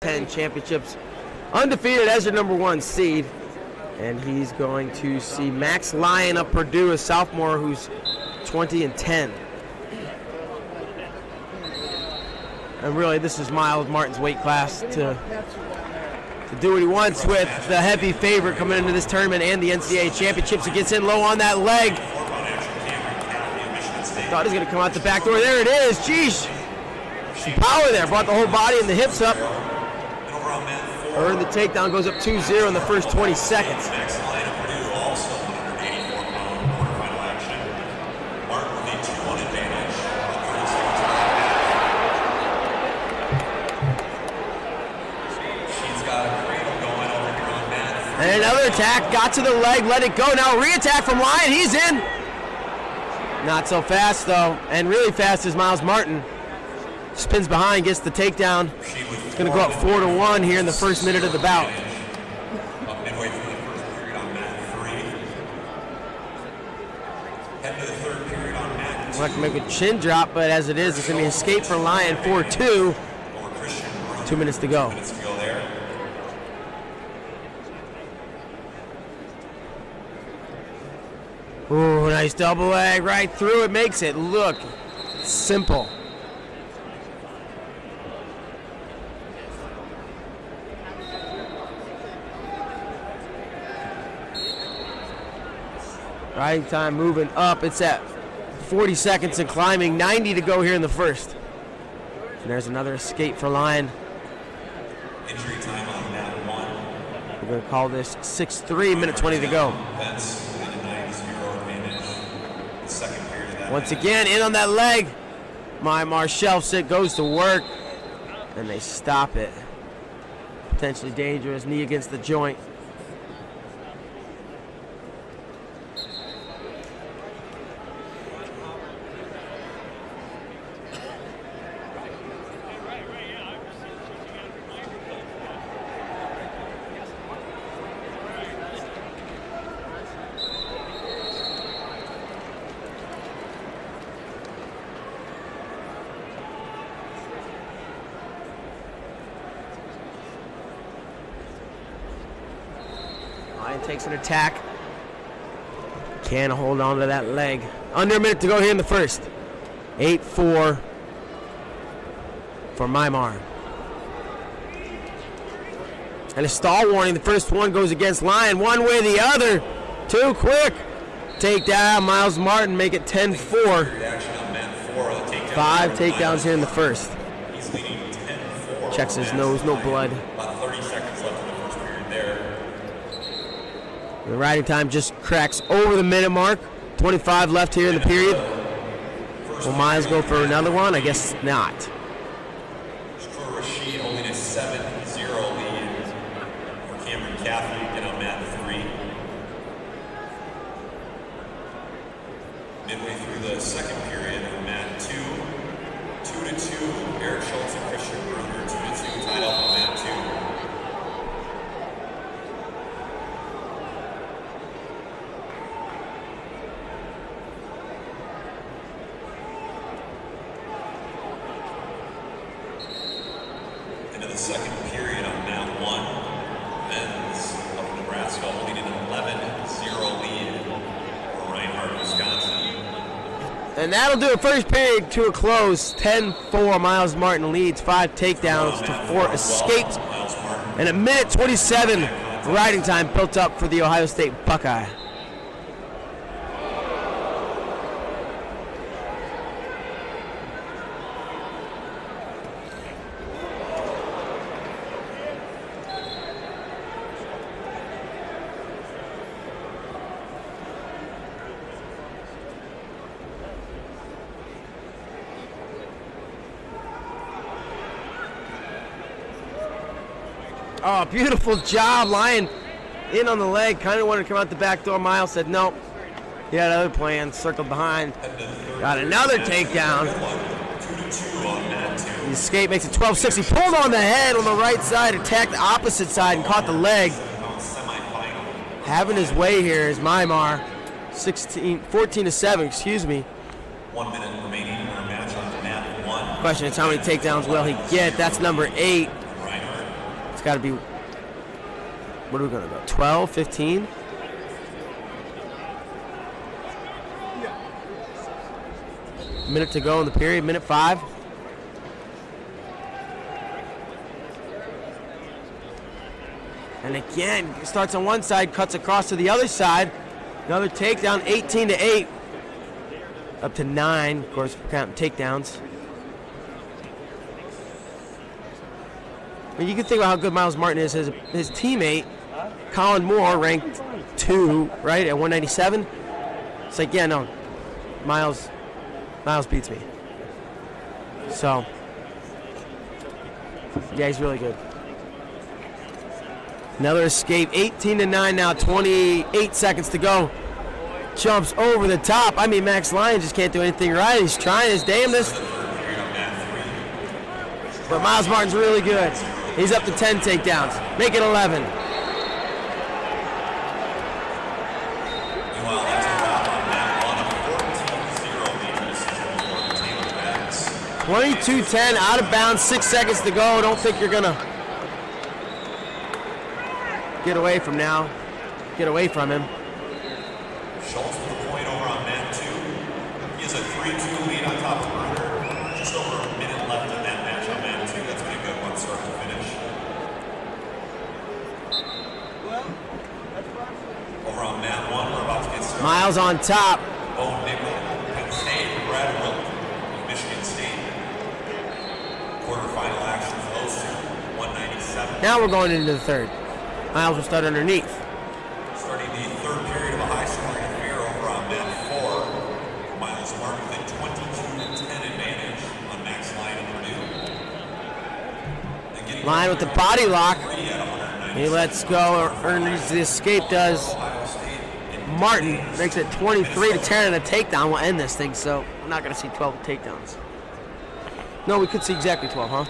Ten Championships, undefeated as your #1 seed. And he's going to see Max Lyon of Purdue, a sophomore who's 20-10. And really, this is Myles Martin's weight class to do what he wants with the heavy favorite coming into this tournament and the NCAA championships. He gets in low on that leg. Thought he was going to come out the back door. There it is. Jeez. Some power there. Brought the whole body and the hips up. Earned the takedown. Goes up 2-0 in the first 20 seconds. And another attack, got to the leg, let it go. Now re-attack from Lyon, he's in. Not so fast though, and really fast is Myles Martin. Spins behind, gets the takedown. It's gonna go up 4-1 here in the first minute of the bout. I'd like to make a chin drop, but as it is, it's gonna be an escape for Lyon, 4-2. 2 minutes to go. Ooh, nice double leg right through it. Makes it look simple. Riding time moving up. It's at 40 seconds and climbing. 90 to go here in the first. And there's another escape for Lyon. Injury time on that one. We're going to call this 6-3, minute 20 to go. Once again, in on that leg. Myles shelves it, goes to work, and they stop it. Potentially dangerous, knee against the joint. Takes an attack. Can't hold on to that leg. Under a minute to go here in the first. 8-4 for Myles. And a stall warning. The first one goes against Lyon. One way or the other. Too quick. Takedown. Myles Martin make it 10-4. 5 takedowns here in the first. Checks his nose. No blood. The riding time just cracks over the minute mark. 25 left here in the period. Will Myles go for another one? I guess not. Shakur Rasheed holding a 7-0 lead for Cameron Caffey again on mat 3. Midway through the second period of mat 2. 2-2. Eric Schultz and Christian Bruner 2-2 tied up on mat 2. Second period on mat 1. Men's of Nebraska holding an 11-0 lead for Reinhardt, Wisconsin. And that'll do it. First period to a close. 10-4. Myles Martin leads. 5 takedowns to 4 escapes. And a minute 27 riding time built up for the Ohio State Buckeye. Oh, beautiful job. Lyon in on the leg. Kind of wanted to come out the back door. Myles said nope. He had other plans. Circled behind. Got another takedown. The escape makes it 12-6. He pulled on the head on the right side, attacked the opposite side, and caught the leg. Having his way here is Myles. 14-7, excuse me. 1 minute remaining in our match on mat 1. Question is how many takedowns will he get? That's number 8. It's got to be, what are we going to go, 12, 15? Minute to go in the period, minute 5. And again, starts on one side, cuts across to the other side. Another takedown, 18-8. Up to 9, of course, counting takedowns. I mean, you can think about how good Myles Martin is. His teammate, Colin Moore, ranked 2, right, at 197. It's like, yeah, no, Myles beats me. So, yeah, he's really good. Another escape, 18-9 now, 28 seconds to go. Jumps over the top. I mean, Max Lyon just can't do anything right. He's trying his damnedest. But Myles Martin's really good. He's up to 10 takedowns. Make it 11. 22-10, out of bounds, 6 seconds to go. Don't think you're gonna get away from now. Get away from him. Schultz with a point over on mat 2. He has a 3-2 lead on top of Purdue. Just over a minute left in that match on mat 2. That's been a good one, start to finish. Over on mat 1, we're about to get started. Myles on top. Bo Nickel, Penn State, Brad Wilk, Michigan State. Quarterfinal action close to 197. Now we're going into the third. Myles will start underneath. Starting the third period of a high-scoring affair over on mat 4. Myles Martin with a 22-10 advantage on Max Lyon and Purdue. Lyon with the body lock. He lets go, earns the escape, does. Martin makes it 23-10 and a takedown. We'll end this thing, so I'm not going to see 12 takedowns. No, we could see exactly 12, huh?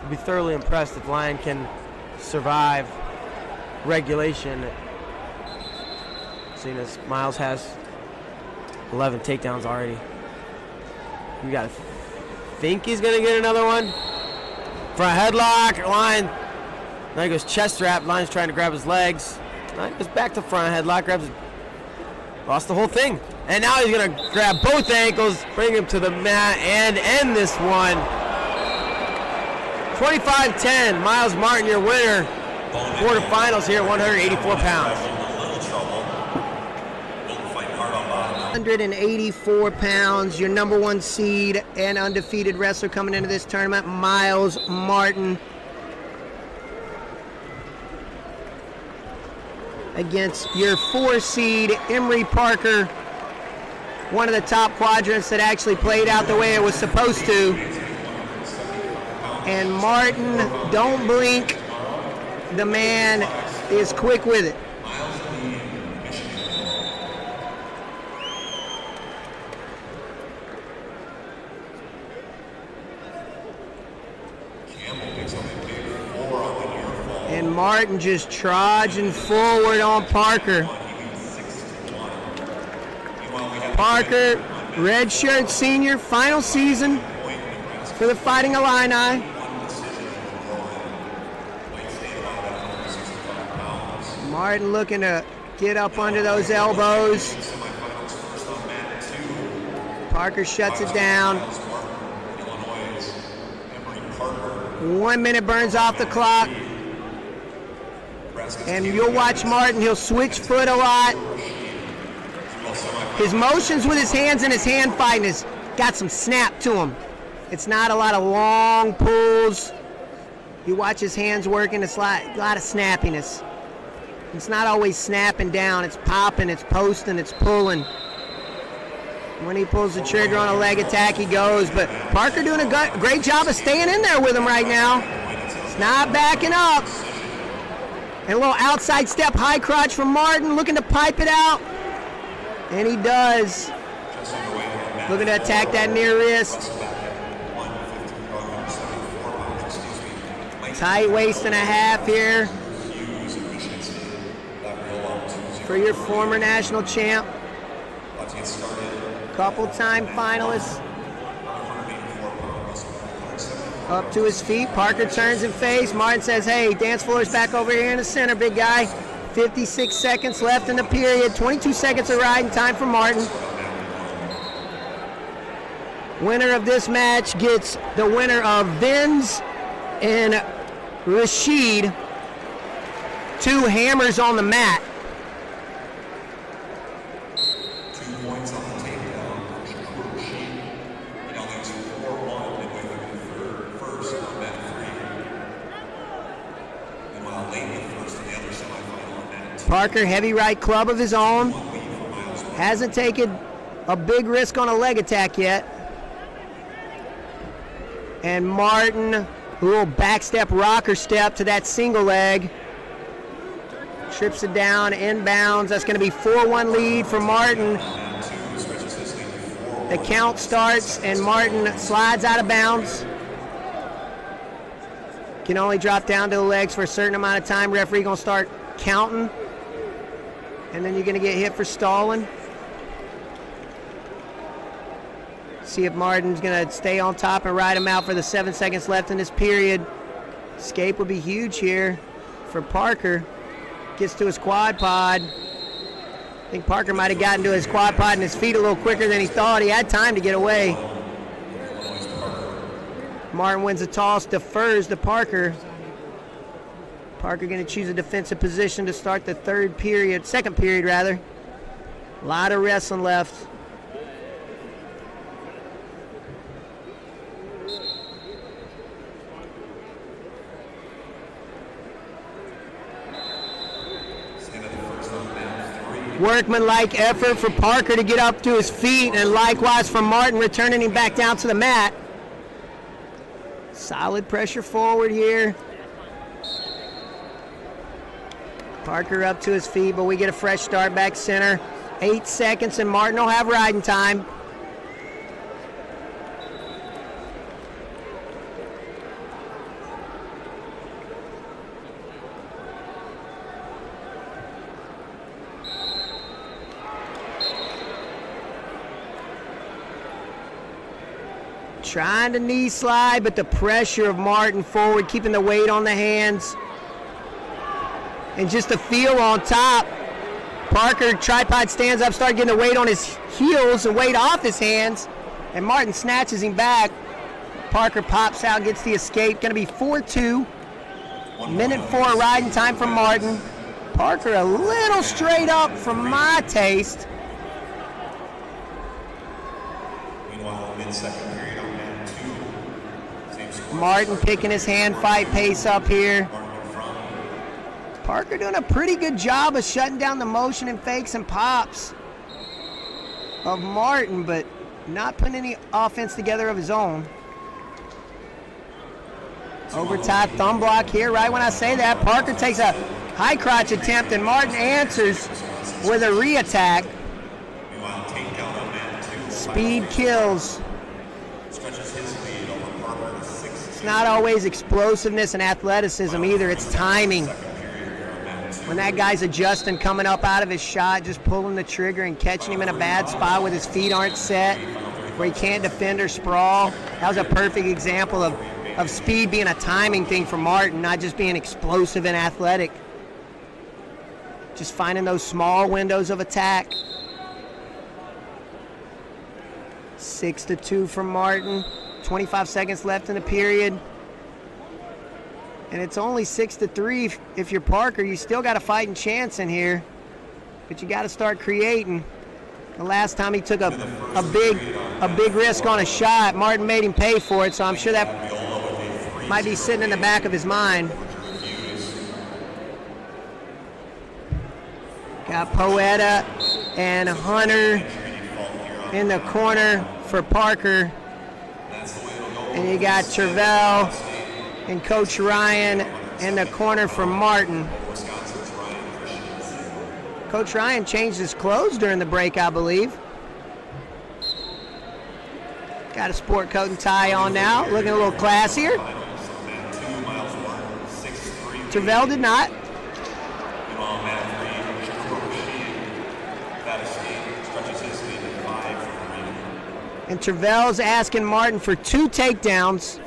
I'd be thoroughly impressed if Lyon can survive regulation, seeing as Myles has 11 takedowns already. We got to think he's going to get another one. Front headlock, Lyon. Now he goes chest wrap. Lyon's trying to grab his legs. Now he goes back to front headlock, grabs it. Lost the whole thing. And now he's going to grab both ankles, bring him to the mat, and end this one. 25-10, Myles Martin, your winner. Quarterfinals here, 184 pounds. 184 pounds, your number 1 seed and undefeated wrestler coming into this tournament, Myles Martin. Against your 4 seed, Emory Parker. One of the top quadrants that actually played out the way it was supposed to. And Martin, don't blink. The man is quick with it. And Martin just trudging forward on Parker. Parker, redshirt senior, final season for the Fighting Illini. Martin looking to get up under those elbows. Parker shuts it down. 1 minute burns off the clock. And you'll watch Martin, he'll switch foot a lot. His motions with his hands and his hand fighting has got some snap to him. It's not a lot of long pulls. You watch his hands working, it's a lot of snappiness. It's not always snapping down, it's popping, it's posting, it's pulling. When he pulls the trigger on a leg attack, he goes. But Parker doing a great job of staying in there with him right now. It's not backing up. And a little outside step, high crotch from Martin, looking to pipe it out. And he does. Looking to attack that near wrist. Tight waist and a half here for your former national champ. Couple-time finalist. Up to his feet. Parker turns and face. Martin says, hey, dance floor's back over here in the center, big guy. 56 seconds left in the period. 22 seconds of riding time for Martin. Winner of this match gets the winner of Vins and Rasheed. 2 hammers on the mat. 2 points on the takedown for Shakur Rasheed. He now leads 4-1 midway through the first on mat 3. Meanwhile, late in the first in the other semifinal on mat 2. Parker, heavy right club of his own. Hasn't taken a big risk on a leg attack yet. And Martin, a little backstep rocker step to that single leg. Trips it down, inbounds. That's going to be 4-1 lead for Martin. The count starts and Martin slides out of bounds. Can only drop down to the legs for a certain amount of time. Referee going to start counting. And then you're going to get hit for stalling. See if Martin's going to stay on top and ride him out for the 7 seconds left in this period. Escape would be huge here for Parker. Gets to his quad pod. I think Parker might have gotten to his quad pod and his feet a little quicker than he thought. He had time to get away. Martin wins the toss, defers to Parker. Parker going to choose a defensive position to start the second period rather. A lot of wrestling left. Workman-like effort for Parker to get up to his feet, and likewise for Martin, returning him back down to the mat. Solid pressure forward here. Parker up to his feet, but we get a fresh start back center. 8 seconds, and Martin will have riding time. Trying to knee slide, but the pressure of Martin forward, keeping the weight on the hands. And just the feel on top. Parker, tripod stands up, start getting the weight on his heels and weight off his hands. And Martin snatches him back. Parker pops out, gets the escape. Going to be 4-2. Minute 4 riding time for Martin. Parker a little straight up for my taste. Meanwhile, mid-second period on mat 2. Martin picking his hand fight pace up here. Parker doing a pretty good job of shutting down the motion and fakes and pops of Martin, but not putting any offense together of his own. Over top thumb block here, right when I say that. Parker takes a high crotch attempt and Martin answers with a re-attack. Speed kills. It's not always explosiveness and athleticism either, it's timing. When that guy's adjusting, coming up out of his shot, just pulling the trigger and catching him in a bad spot where his feet aren't set, where he can't defend or sprawl. That was a perfect example of speed being a timing thing for Martin, not just being explosive and athletic. Just finding those small windows of attack. 6-2 for Martin. 25 seconds left in the period. And it's only 6-3 if you're Parker. You still got a fighting chance in here, but you got to start creating. The last time he took a big risk on a shot, Martin made him pay for it, so I'm sure that might be sitting in the back of his mind. Got Poeta and Hunter in the corner for Parker. And you got Tervel and Coach Ryan in the corner for Martin. Coach Ryan changed his clothes during the break, I believe. Got a sport coat and tie on now, looking a little classier. Tervel did not. On mat 3, Shakur Rasheed. That escape stretches his lead to 5 for 3. And Tervel's asking Martin for 2 takedowns.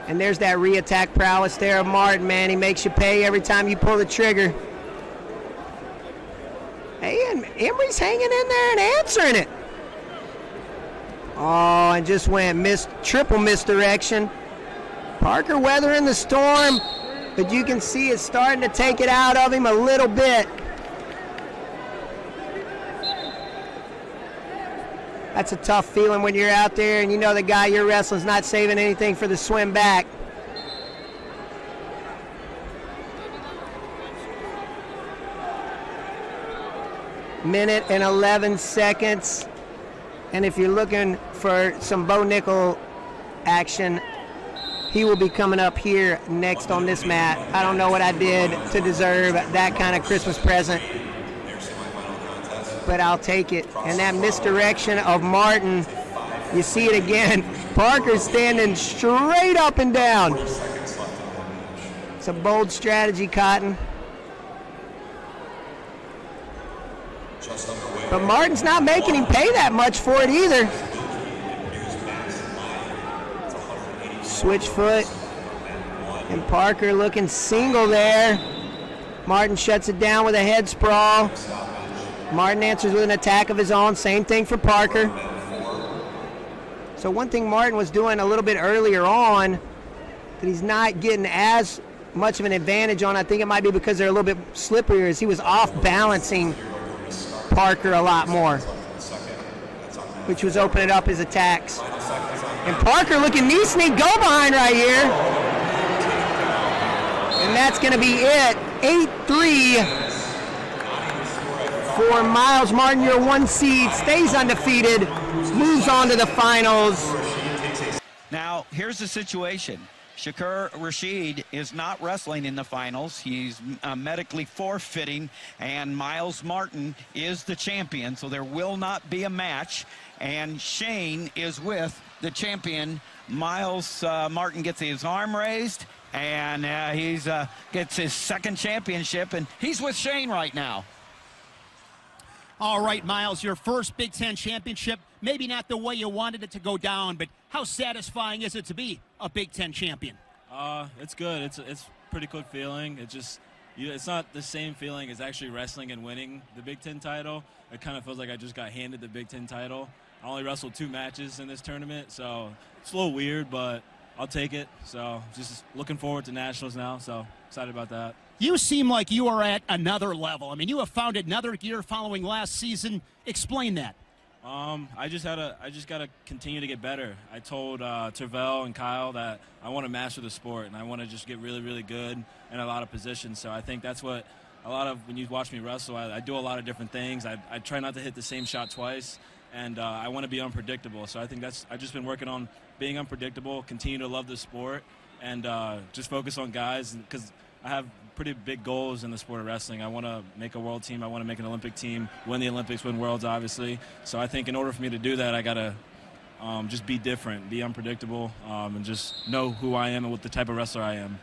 And there's that re-attack prowess there of Martin, man. He makes you pay every time you pull the trigger. Hey, and Emery's hanging in there and answering it. Oh, and just went triple misdirection. Parker weathering the storm, but you can see it's starting to take it out of him a little bit. That's a tough feeling when you're out there and you know the guy you're wrestling's not saving anything for the swim back. Minute and 11 seconds. And if you're looking for some Bo Nickel action, he will be coming up here next on this mat. I don't know what I did to deserve that kind of Christmas present, but I'll take it. And that misdirection of Martin, you see it again. Parker's standing straight up and down. It's a bold strategy, Cotton. But Martin's not making him pay that much for it either. Switch foot. And Parker looking single there. Martin shuts it down with a head sprawl. Martin answers with an attack of his own. Same thing for Parker. So one thing Martin was doing a little bit earlier on that he's not getting as much of an advantage on, I think it might be because they're a little bit slipperier, is he was off balancing Parker a lot more, which was opening up his attacks. And Parker looking knee sneak, go behind right here. And that's going to be it. 8-3 for Myles Martin, your 1 seed, stays undefeated, moves on to the finals. Now, here's the situation. Shakur Rasheed is not wrestling in the finals. He's medically forfeiting, and Myles Martin is the champion, so there will not be a match. And Shane is with the champion. Myles Martin gets his arm raised, and he gets his 2nd championship, and he's with Shane right now. All right, Myles, your first Big Ten championship, maybe not the way you wanted it to go down, but how satisfying is it to be a Big Ten champion? It's good. It's a pretty good feeling. It's not the same feeling as actually wrestling and winning the Big Ten title. It kind of feels like I just got handed the Big Ten title. I only wrestled 2 matches in this tournament, so it's a little weird, but I'll take it. So just looking forward to nationals now, so excited about that. You seem like you are at another level. I mean, you have found another gear following last season. Explain that. I just gotta continue to get better. I told Tervel and Kyle that I want to master the sport and I want to just get really, really good in a lot of positions. So I think that's what when you watch me wrestle, I do a lot of different things. I try not to hit the same shot twice, and I want to be unpredictable. So I think I've just been working on being unpredictable, continue to love the sport, and just focus on guys, because I have pretty big goals in the sport of wrestling. I want to make a world team. I want to make an Olympic team, win the Olympics, win worlds, obviously. So I think in order for me to do that, I got to just be different, be unpredictable, and just know who I am and what the type of wrestler I am.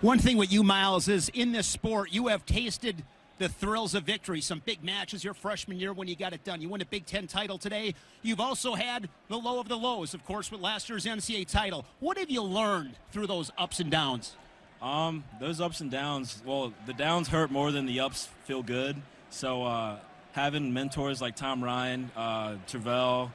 One thing with you, Myles, is in this sport, you have tasted the thrills of victory. Some big matches your freshman year when you got it done. You won a Big Ten title today. You've also had the low of the lows, of course, with last year's NCAA title. What have you learned through those ups and downs? Those ups and downs, well, the downs hurt more than the ups feel good. So having mentors like Tom Ryan, Tervel,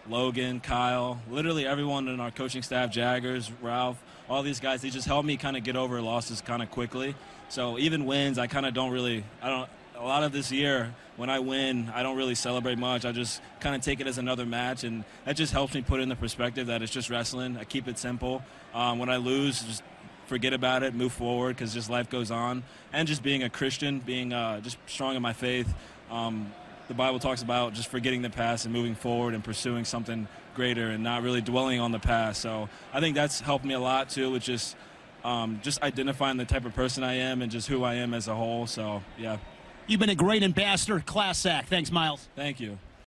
Logan, Kyle, literally everyone in our coaching staff, Jaggers, Ralph, all these guys, they just helped me kind of get over losses kind of quickly. So even wins, I kind of a lot of this year, when I win, I don't really celebrate much. I just kind of take it as another match, and that just helps me put in the perspective that it's just wrestling. I keep it simple. When I lose, just forget about it, move forward, because just life goes on. And just being a Christian, being just strong in my faith. The Bible talks about just forgetting the past and moving forward and pursuing something greater and not really dwelling on the past. So I think that's helped me a lot too, with just identifying the type of person I am and just who I am as a whole. So, yeah. You've been a great ambassador, class act. Thanks, Myles. Thank you.